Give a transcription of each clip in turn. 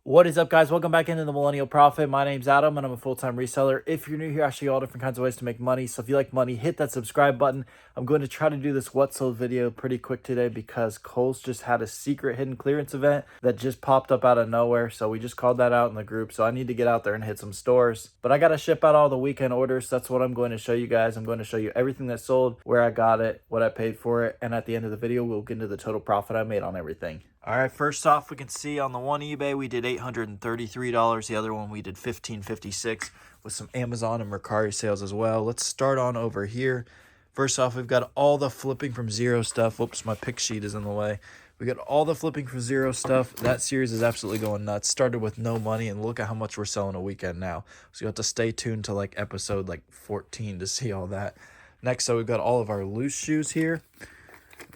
What is up, guys? Welcome back into the Millennial Profit. My name's Adam, and I'm a full-time reseller. If you're new here, I show you all different kinds of ways to make money. So if you like money, hit that subscribe button. I'm going to try to do this what sold video pretty quick today because Kohl's just had a secret hidden clearance event that just popped up out of nowhere. So we just called that out in the group. So I need to get out there and hit some stores. But I got to ship out all the weekend orders. That's what I'm going to show you guys. I'm going to show you everything that sold, where I got it, what I paid for it. And at the end of the video, we'll get into the total profit I made on everything. All right, first off, we can see on the one eBay, we did $833. The other one, we did $1,556 with some Amazon and Mercari sales as well. Let's start on over here. First off, we've got all the flipping from zero stuff. Whoops, my pick sheet is in the way. We got all the flipping from zero stuff. That series is absolutely going nuts. Started with no money, and look at how much we're selling a weekend now. So you have to stay tuned to like episode 14 to see all that. Next, so we've got all of our loose shoes here.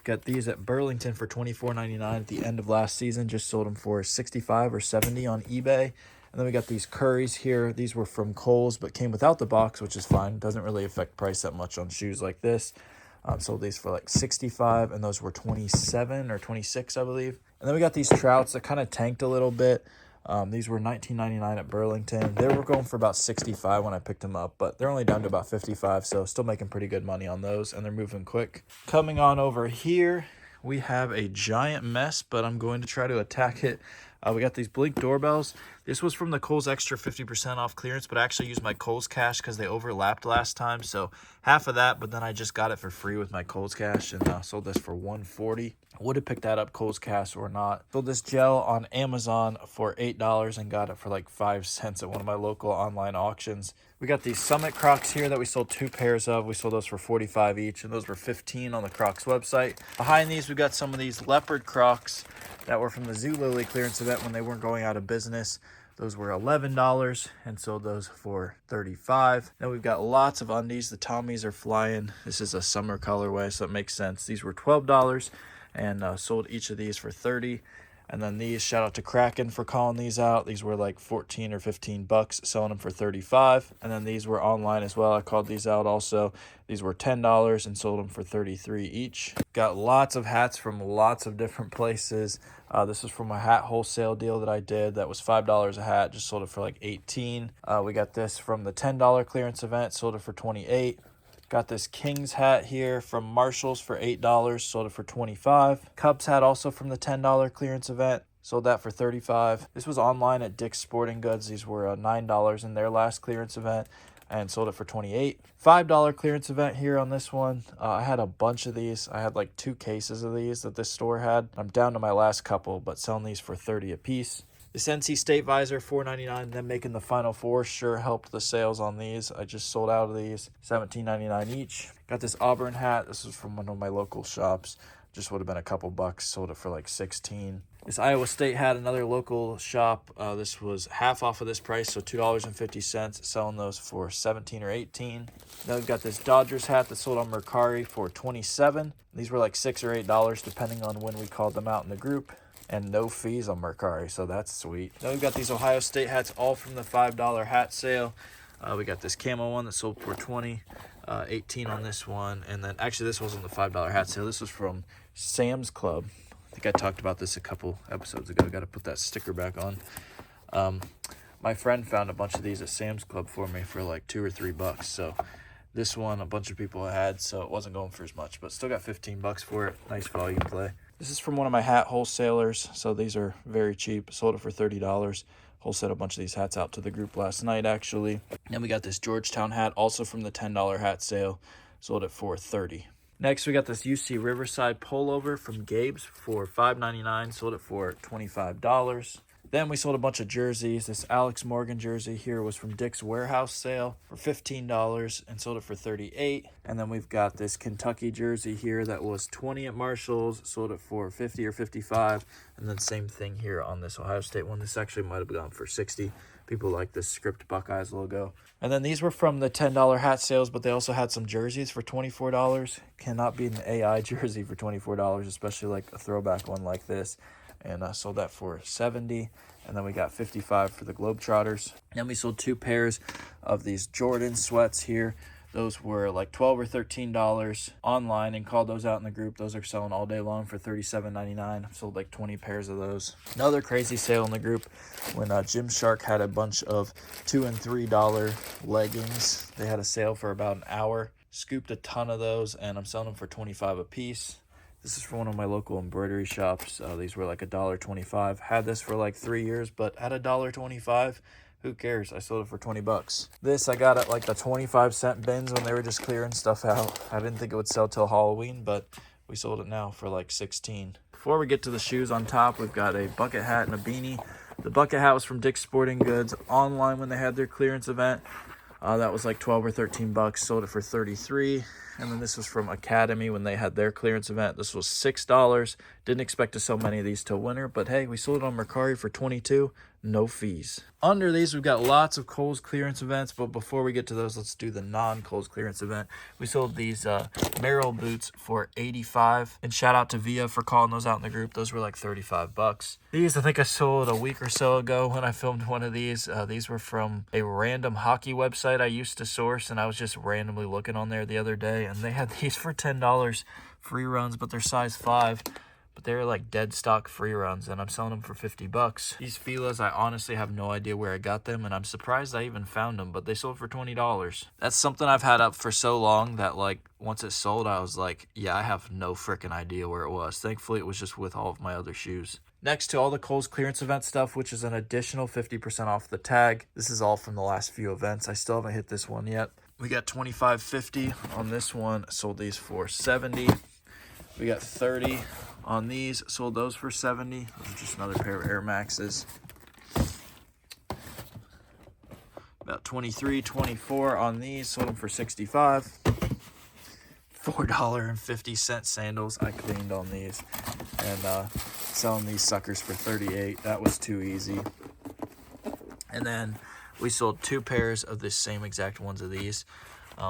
Got these at Burlington for $24.99 at the end of last season. Just sold them for $65 or $70 on eBay. And then we got these Currys here. These were from Kohl's, but came without the box, which is fine. Doesn't really affect price that much on shoes like this. Sold these for like $65, and those were $27 or $26, I believe. And then we got these Trouts that kind of tanked a little bit. These were $19.99 at Burlington. They were going for about $65 when I picked them up, but they're only down to about $55, so still making pretty good money on those, and they're moving quick. Coming on over here, we have a giant mess, but I'm going to try to attack it. We got these Blink doorbells. This was from the Kohl's extra 50% off clearance, but I actually used my Kohl's cash because they overlapped last time, so half of that, but then I just got it for free with my Kohl's cash and sold this for $140. I would have picked that up Kohl's cash or not. Sold this gel on Amazon for $8 and got it for like 5 cents at one of my local online auctions. We got these Summit Crocs here that we sold 2 pairs of. We sold those for $45 each, and those were $15 on the Crocs website. Behind these, we got some of these leopard Crocs that were from the Zulily clearance event when they weren't going out of business. Those were $11 and sold those for $35. Then we've got lots of undies. The Tommies are flying. This is a summer colorway, so it makes sense. These were $12 and sold each of these for $30. And then these, shout out to Kraken for calling these out. These were like 14 or 15 bucks, selling them for 35. And then these were online as well. I called these out also. These were $10 and sold them for 33 each. Got lots of hats from lots of different places. This is from a hat wholesale deal that I did. That was $5 a hat. Just sold it for like 18. We got this from the $10 clearance event. Sold it for 28. Got this King's hat here from Marshall's for $8, sold it for $25. Cubs hat also from the $10 clearance event, sold that for $35. This was online at Dick's Sporting Goods. These were $9 in their last clearance event and sold it for $28. $5 clearance event here on this one. I had a bunch of these. I had like 2 cases of these that this store had. I'm down to my last couple, but selling these for $30 a piece. This NC State visor, $4.99, then making the Final Four sure helped the sales on these. I just sold out of these, $17.99 each. Got this Auburn hat. This was from one of my local shops. Just would have been a couple bucks. Sold it for like 16. This Iowa State hat, another local shop. This was half off of this price, so $2.50. Selling those for 17 or 18. Then we've got this Dodgers hat that sold on Mercari for 27. These were like $6 or $8, depending on when we called them out in the group. And no fees on Mercari, so that's sweet. Then we've got these Ohio State hats, all from the $5 hat sale. We got this camo one that sold for $20, 18 on this one. And then, actually, this wasn't the $5 hat sale. This was from Sam's Club. I think I talked about this a couple episodes ago. Got to put that sticker back on. My friend found a bunch of these at Sam's Club for me for like $2 or $3. So this one, a bunch of people had, so it wasn't going for as much, but still got 15 bucks for it. Nice volume play. This is from one of my hat wholesalers, so these are very cheap. Sold it for $30. Wholesaled a bunch of these hats out to the group last night, actually. Then we got this Georgetown hat, also from the $10 hat sale. Sold it for $30. Next, we got this UC Riverside pullover from Gabe's for $5.99. Sold it for $25. Then we sold a bunch of jerseys. This Alex Morgan jersey here was from Dick's Warehouse sale for $15 and sold it for $38. And then we've got this Kentucky jersey here that was $20 at Marshall's, sold it for $50 or $55. And then same thing here on this Ohio State one. This actually might have gone for $60. People like this Script Buckeyes logo. And then these were from the $10 hat sales, but they also had some jerseys for $24. Cannot beat an AI jersey for $24, especially like a throwback one like this. And I sold that for $70. And then we got $55 for the Globetrotters. Then we sold 2 pairs of these Jordan sweats here. Those were like $12 or $13 online, and called those out in the group. Those are selling all day long for $37.99. I've sold like 20 pairs of those. Another crazy sale in the group when Gymshark had a bunch of $2 and $3 leggings. They had a sale for about an hour. Scooped a ton of those, and I'm selling them for $25 a piece. This is for one of my local embroidery shops. These were like $1.25. Had this for like 3 years, but at $1.25, who cares? I sold it for 20 bucks. This I got at like the 25-cent bins when they were just clearing stuff out. I didn't think it would sell till Halloween, but we sold it now for like 16. Before we get to the shoes on top, we've got a bucket hat and a beanie. The bucket hat was from Dick's Sporting Goods online when they had their clearance event. That was like 12 or 13 bucks. Sold it for 33. And then this was from Academy when they had their clearance event. This was $6. Didn't expect to sell many of these till winter, but hey, we sold it on Mercari for 22, no fees. Under these, we've got lots of Kohl's clearance events, but before we get to those, let's do the non-Kohl's clearance event. We sold these Merrell boots for 85, and shout out to Via for calling those out in the group. Those were like 35 bucks. These I think I sold a week or so ago when I filmed one of these. These were from a random hockey website I used to source, and I was just randomly looking on there the other day, and they had these for $10 free runs, but they're size 5. But they're like dead stock free runs, and I'm selling them for 50 bucks. These Filas, I honestly have no idea where I got them, and I'm surprised I even found them, but they sold for $20. That's something I've had up for so long that like once it sold, I was like, yeah, I have no freaking idea where it was. Thankfully, it was just with all of my other shoes. Next to all the Kohl's clearance event stuff, which is an additional 50% off the tag. This is all from the last few events. I still haven't hit this one yet. We got $25.50 on this one. I sold these for $70. We got $30 on these. Sold those for $70. Those are just another pair of Air Maxes. About $23, $24 on these. Sold them for $65. $4.50 sandals. I cleaned on these. And selling these suckers for $38. That was too easy. And then we sold 2 pairs of the same exact ones of these.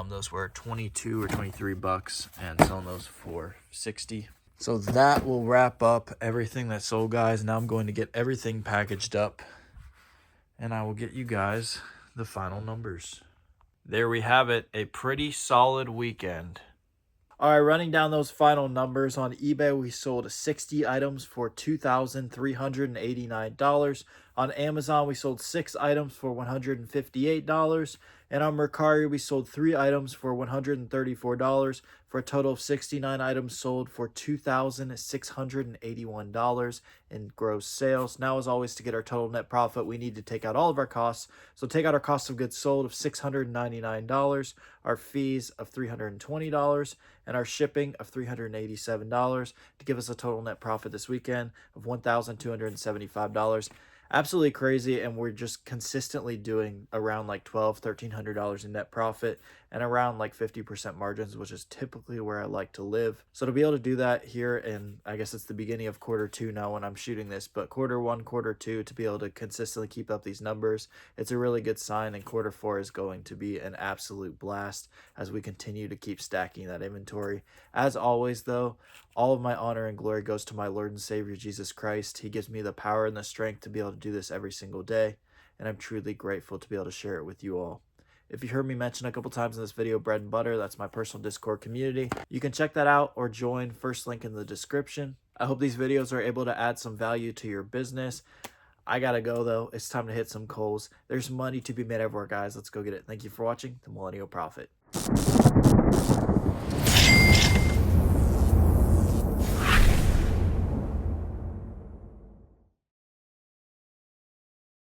Those were 22 or 23 bucks, and selling those for 60. So that will wrap up everything that sold, guys. Now I'm going to get everything packaged up, and I will get you guys the final numbers. There we have it, a pretty solid weekend. All right, running down those final numbers, on eBay, we sold 60 items for $2,389. On Amazon, we sold 6 items for $158. And on Mercari, we sold 3 items for $134 for a total of 69 items sold for $2,681 in gross sales. Now, as always, to get our total net profit, we need to take out all of our costs. So take out our cost of goods sold of $699, our fees of $320, and our shipping of $387 to give us a total net profit this weekend of $1,275. Absolutely crazy, and we're just consistently doing around like $1,200-$1,300 in net profit and around like 50% margins, which is typically where I like to live. So to be able to do that here, and I guess it's the beginning of quarter 2 now when I'm shooting this, but quarter 1, quarter 2, to be able to consistently keep up these numbers, it's a really good sign, and quarter 4 is going to be an absolute blast as we continue to keep stacking that inventory. As always, though, all of my honor and glory goes to my Lord and Savior, Jesus Christ. He gives me the power and the strength to be able to do this every single day, and I'm truly grateful to be able to share it with you all. If you heard me mention a couple times in this video, Bread and Butter, that's my personal Discord community. You can check that out or join, first link in the description. I hope these videos are able to add some value to your business. I gotta go, though. It's time to hit some Kohl's. There's money to be made everywhere, guys. Let's go get it. Thank you for watching The Millennial Prophet.